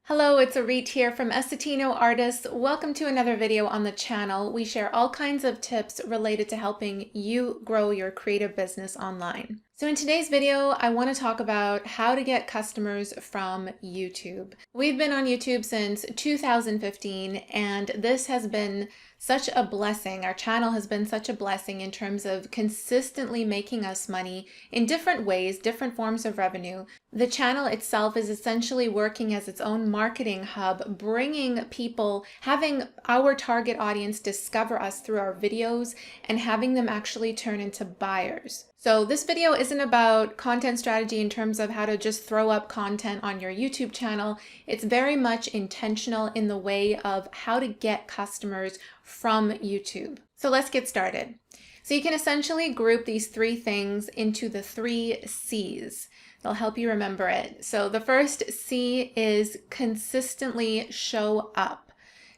Hello, it's Arit here from Essetino Artists. Welcome to another video on the channel. We share all kinds of tips related to helping you grow your creative business online. So in today's video, I want to talk about how to get customers from YouTube. We've been on YouTube since 2015, and this has been such a blessing. Our channel has been such a blessing in terms of consistently making us money in different ways, different forms of revenue. The channel itself is essentially working as its own marketing hub, bringing people, having our target audience discover us through our videos and having them actually turn into buyers. So this video isn't about content strategy in terms of how to just throw up content on your YouTube channel. It's very much intentional in the way of how to get customers from YouTube. So let's get started. So you can essentially group these three things into the 3 C's. They'll help you remember it. So the first C is consistently show up.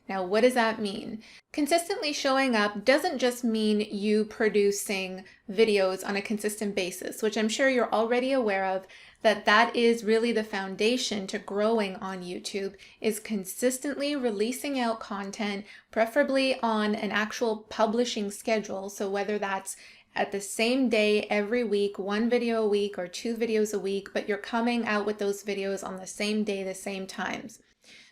Now, what does that mean? Consistently showing up doesn't just mean you producing videos on a consistent basis, which I'm sure you're already aware of, that is really the foundation to growing on YouTube, is consistently releasing out content, preferably on an actual publishing schedule. So whether that's at the same day every week, 1 video a week or 2 videos a week, but you're coming out with those videos on the same day, the same times.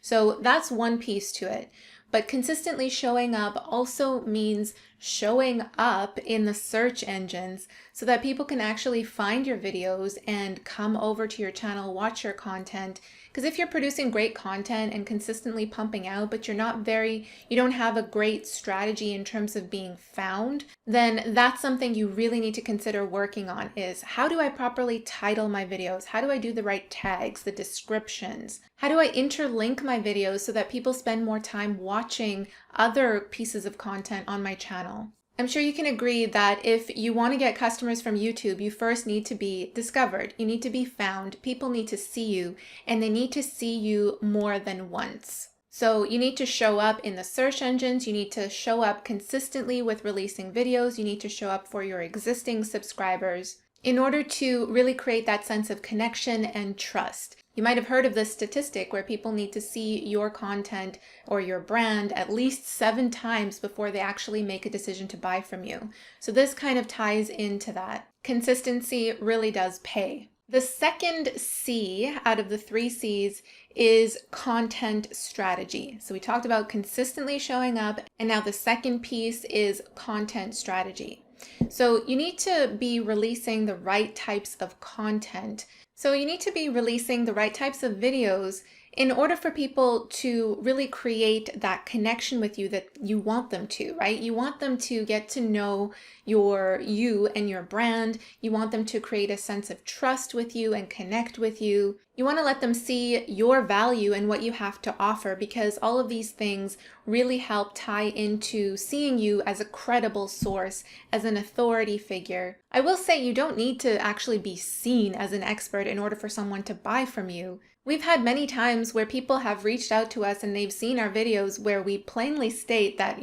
So that's one piece to it. But consistently showing up also means showing up in the search engines so that people can actually find your videos and come over to your channel, watch your content. Because if you're producing great content and consistently pumping out, but you don't have a great strategy in terms of being found, then that's something you really need to consider working on, is how do I properly title my videos? How do I do the right tags, the descriptions? How do I interlink my videos so that people spend more time watching other pieces of content on my channel? I'm sure you can agree that if you want to get customers from YouTube, you first need to be discovered. You need to be found. People need to see you, and they need to see you more than once. So you need to show up in the search engines. You need to show up consistently with releasing videos. You need to show up for your existing subscribers in order to really create that sense of connection and trust. You might have heard of this statistic where people need to see your content or your brand at least 7 times before they actually make a decision to buy from you. So this kind of ties into that. Consistency really does pay. The second C out of the 3 C's is content strategy. So we talked about consistently showing up, and now the second piece is content strategy. So you need to be releasing the right types of content. So you need to be releasing the right types of videos in order for people to really create that connection with you that you want them to, right? You want them to get to know you and your brand. You want them to create a sense of trust with you and connect with you. You want to let them see your value and what you have to offer, because all of these things really help tie into seeing you as a credible source, as an authority figure. I will say you don't need to actually be seen as an expert in order for someone to buy from you. We've had many times where people have reached out to us and they've seen our videos where we plainly state that,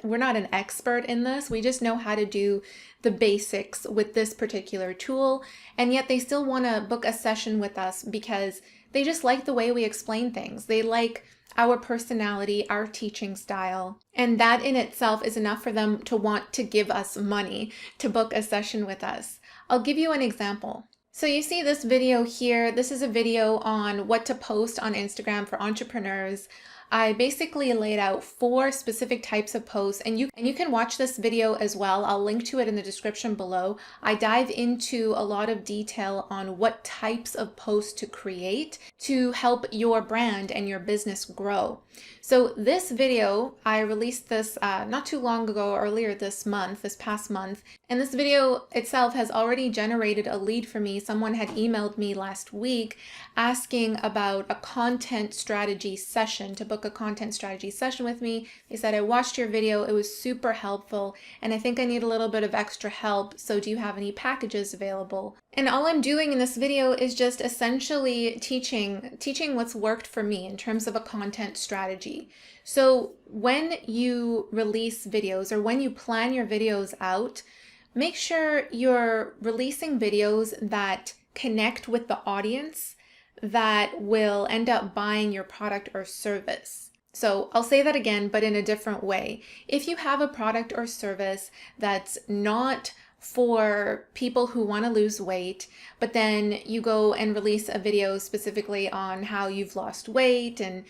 we're not an expert in this. We just know how to do the basics with this particular tool. And yet they still want to book a session with us because they just like the way we explain things. They like our personality, our teaching style. And that in itself is enough for them to want to give us money to book a session with us. I'll give you an example. So you see this video here. This is a video on what to post on Instagram for entrepreneurs. I basically laid out 4 specific types of posts, and you can watch this video as well. I'll link to it in the description below. I dive into a lot of detail on what types of posts to create to help your brand and your business grow. So this video, I released this not too long ago, earlier this past month, and this video itself has already generated a lead for me. Someone had emailed me last week asking about a content strategy session, to book a content strategy session with me. They said, I watched your video, it was super helpful, and I think I need a little bit of extra help, so do you have any packages available? And all I'm doing in this video is just essentially teaching what's worked for me in terms of a content strategy. So when you release videos or when you plan your videos out, make sure you're releasing videos that connect with the audience, that will end up buying your product or service. So I'll say that again, but in a different way. If you have a product or service that's not for people who want to lose weight, but then you go and release a video specifically on how you've lost weight and,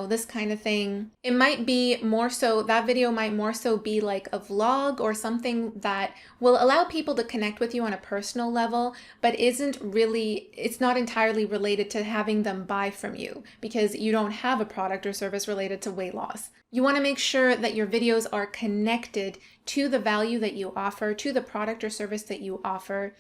this kind of thing. It might be more so, that video might more so be like a vlog or something that will allow people to connect with you on a personal level, but it's not entirely related to having them buy from you because you don't have a product or service related to weight loss. You want to make sure that your videos are connected to the value that you offer, to the product or service that you offer,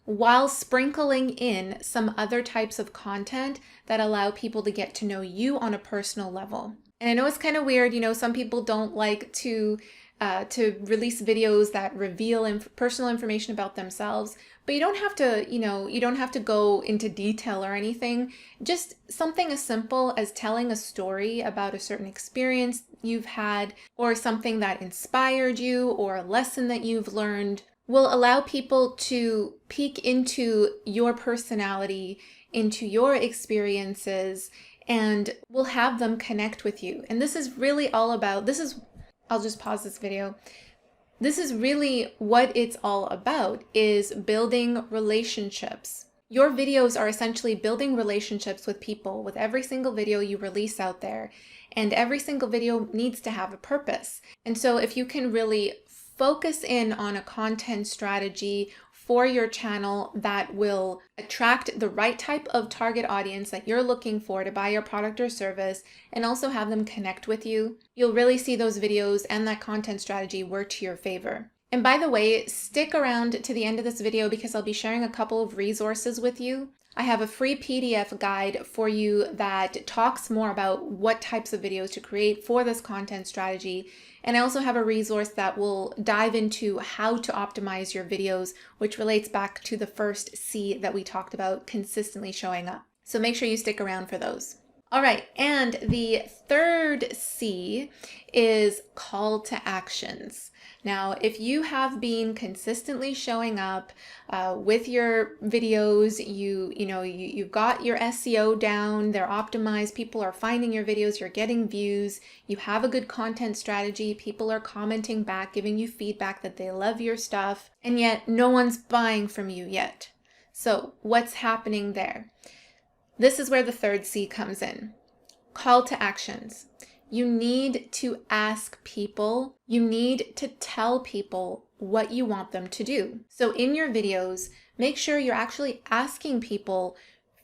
while sprinkling in some other types of content that allow people to get to know you on a personal level. And I know it's kind of weird, some people don't like to release videos that reveal personal information about themselves, but you don't have to, you don't have to go into detail or anything. Just something as simple as telling a story about a certain experience you've had, or something that inspired you, or a lesson that you've learned, will allow people to peek into your personality, into your experiences, and will have them connect with you. And this is really all about, I'll just pause this video. This is really what it's all about, is building relationships. Your videos are essentially building relationships with people with every single video you release out there. And every single video needs to have a purpose. And so if you can really focus in on a content strategy for your channel that will attract the right type of target audience that you're looking for to buy your product or service, and also have them connect with you, you'll really see those videos and that content strategy work to your favor. And by the way, stick around to the end of this video because I'll be sharing a couple of resources with you. I have a free PDF guide for you that talks more about what types of videos to create for this content strategy. And I also have a resource that will dive into how to optimize your videos, which relates back to the first C that we talked about, consistently showing up. So make sure you stick around for those. All right, and the third C is call to actions. Now, if you have been consistently showing up with your videos, you've got your SEO down, they're optimized, people are finding your videos, you're getting views, you have a good content strategy, people are commenting back, giving you feedback that they love your stuff, and yet no one's buying from you yet. So what's happening there? This is where the third C comes in. Call to actions. You need to ask people, you need to tell people what you want them to do. So in your videos, make sure you're actually asking people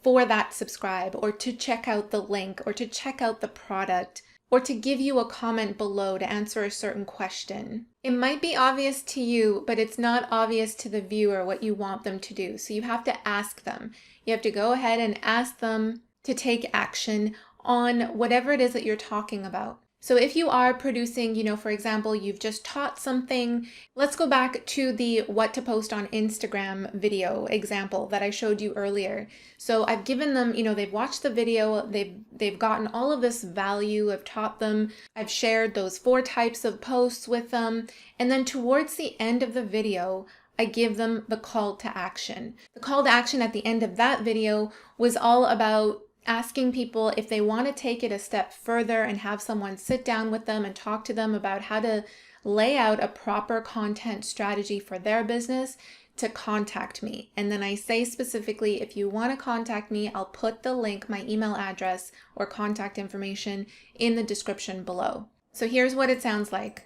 for that subscribe, or to check out the link, or to check out the product, or to give you a comment below to answer a certain question. It might be obvious to you, but it's not obvious to the viewer what you want them to do. So you have to ask them. You have to go ahead and ask them to take action on whatever it is that you're talking about. So if you are producing, for example, you've just taught something, let's go back to the what to post on Instagram video example that I showed you earlier. So I've given them, they've watched the video, they've gotten all of this value, I've taught them, I've shared those 4 types of posts with them, and then towards the end of the video, I give them the call to action. The call to action at the end of that video was all about asking people if they want to take it a step further and have someone sit down with them and talk to them about how to lay out a proper content strategy for their business, to contact me. And then I say specifically, if you want to contact me, I'll put the link, my email address or contact information in the description below. So here's what it sounds like.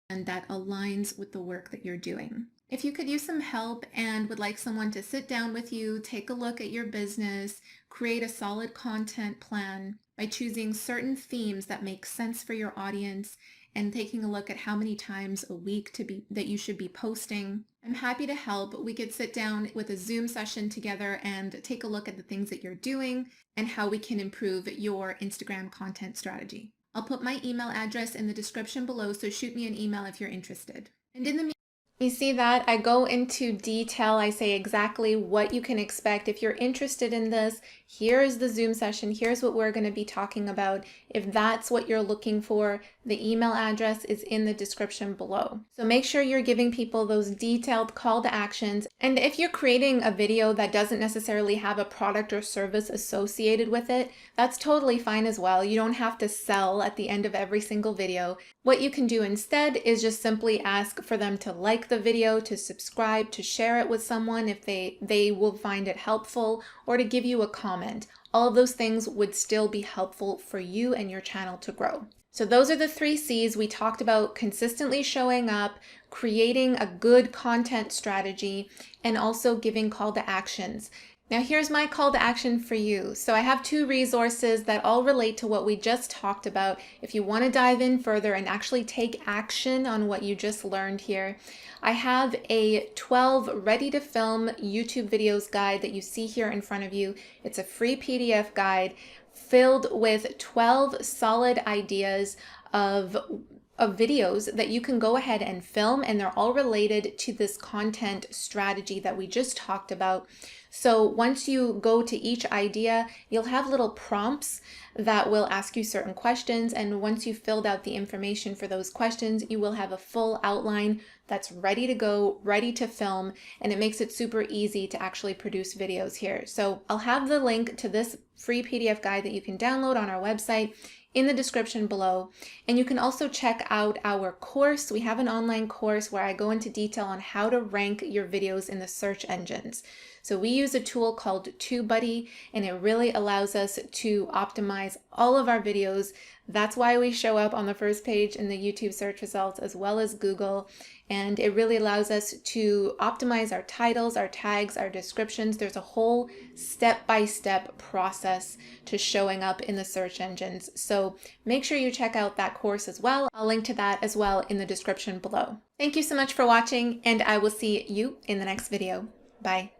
And that aligns with the work that you're doing. If you could use some help and would like someone to sit down with you, take a look at your business, create a solid content plan by choosing certain themes that make sense for your audience, and taking a look at how many times a week that you should be posting, I'm happy to help. We could sit down with a Zoom session together and take a look at the things that you're doing and how we can improve your Instagram content strategy. I'll put my email address in the description below, so shoot me an email if you're interested. And in the You see that? I go into detail. I say exactly what you can expect. If you're interested in this, here's the Zoom session. Here's what we're going to be talking about. If that's what you're looking for, the email address is in the description below. So make sure you're giving people those detailed call to actions. And if you're creating a video that doesn't necessarily have a product or service associated with it, that's totally fine as well. You don't have to sell at the end of every single video. What you can do instead is just simply ask for them to like the video, to subscribe, to share it with someone if they will find it helpful, or to give you a comment. All of those things would still be helpful for you and your channel to grow. So those are the 3 C's. We talked about consistently showing up, creating a good content strategy, and also giving call to actions. Now here's my call to action for you. So I have 2 resources that all relate to what we just talked about. If you want to dive in further and actually take action on what you just learned here, I have a 12 ready to film YouTube videos guide that you see here in front of you. It's a free PDF guide filled with 12 solid ideas of videos that you can go ahead and film, and they're all related to this content strategy that we just talked about. So once you go to each idea, you'll have little prompts that will ask you certain questions, and once you've filled out the information for those questions, you will have a full outline that's ready to go, ready to film, and it makes it super easy to actually produce videos here. So I'll have the link to this free PDF guide that you can download on our website in the description below. And you can also check out our course. We have an online course where I go into detail on how to rank your videos in the search engines. So we use a tool called TubeBuddy, and it really allows us to optimize all of our videos. That's why we show up on the first page in the YouTube search results as well as Google. And it really allows us to optimize our titles, our tags, our descriptions. There's a whole step-by-step process to showing up in the search engines. So make sure you check out that course as well. I'll link to that as well in the description below. Thank you so much for watching, and I will see you in the next video. Bye.